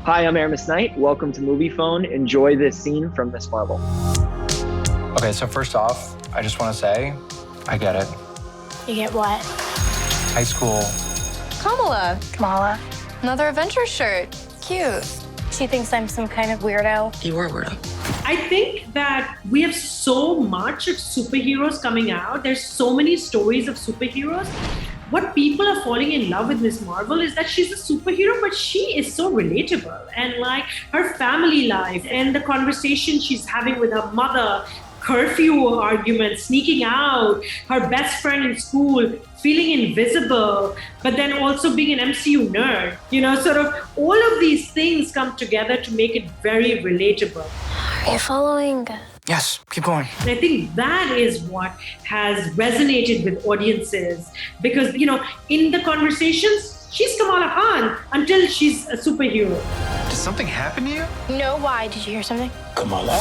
Hi, I'm Aramis Knight. Welcome to Moviefone. Enjoy this scene from Miss Marvel. Okay, so first off, I just want to say, I get it. You get what? High school. Kamala. Another adventure shirt. Cute. She thinks I'm some kind of weirdo. You were a weirdo. I think that we have so much of superheroes coming out. There's so many stories of superheroes. What people are falling in love with Miss Marvel is that she's a superhero, but she is so relatable. And like her family life and the conversation she's having with her mother, curfew arguments, sneaking out, her best friend in school, feeling invisible, but then also being an MCU nerd. Sort of all of these things come together to make it very relatable. Are you following? Yes, keep going. And I think that is what has resonated with audiences because, in the conversations, she's Kamala Khan until she's a superhero. Did something happen to you? No, why? Did you hear something? Kamala?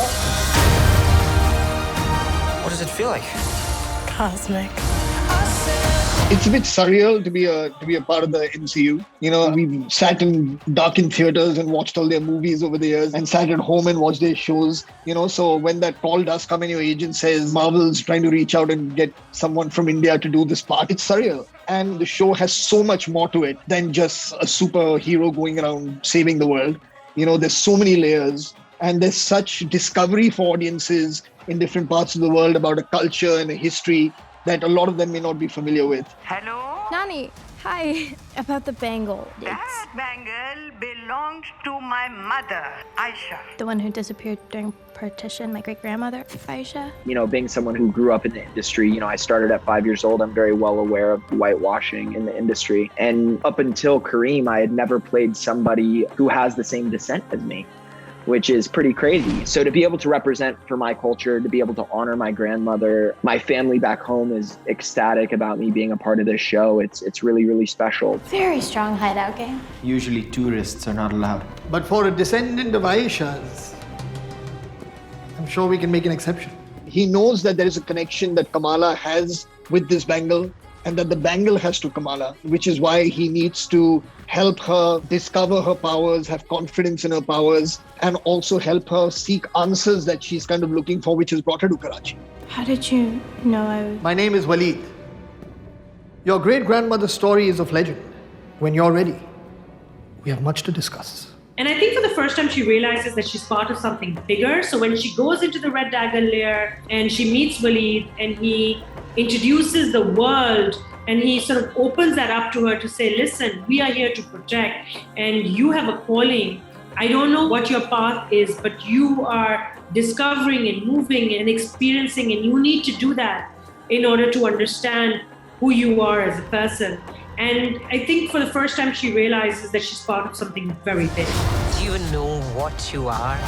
What does it feel like? Cosmic. It's a bit surreal to be a part of the MCU. We've sat in darkened theaters and watched all their movies over the years and sat at home and watched their shows. So when that call does come and your agent says Marvel's trying to reach out and get someone from India to do this part, it's surreal. And the show has so much more to it than just a superhero going around saving the world. There's so many layers and there's such discovery for audiences in different parts of the world about a culture and a history that a lot of them may not be familiar with. Hello? Nani, hi. About the bangle. That bangle belonged to my mother, Aisha. The one who disappeared during partition, my great-grandmother, Aisha. Being someone who grew up in the industry, I started at 5 years old. I'm very well aware of whitewashing in the industry. And up until Kareem, I had never played somebody who has the same descent as me, which is pretty crazy. So to be able to represent for my culture, to be able to honor my grandmother, my family back home is ecstatic about me being a part of this show. It's really, really special. Very strong hideout game. Usually tourists are not allowed. But for a descendant of Aisha's, I'm sure we can make an exception. He knows that there is a connection that Kamala has with this bangle and that the bangle has to Kamala, which is why he needs to help her discover her powers, have confidence in her powers, and also help her seek answers that she's kind of looking for, which has brought her to Karachi. How did you know I was... My name is Waleed. Your great-grandmother's story is of legend. When you're ready, we have much to discuss. And I think for the first time, she realizes that she's part of something bigger. So when she goes into the Red Dagger lair and she meets Waleed and he introduces the world and he sort of opens that up to her to say, listen, we are here to protect and you have a calling. I don't know what your path is, but you are discovering and moving and experiencing, and you need to do that in order to understand who you are as a person. And I think for the first time, she realizes that she's part of something very big. Do you know what you are?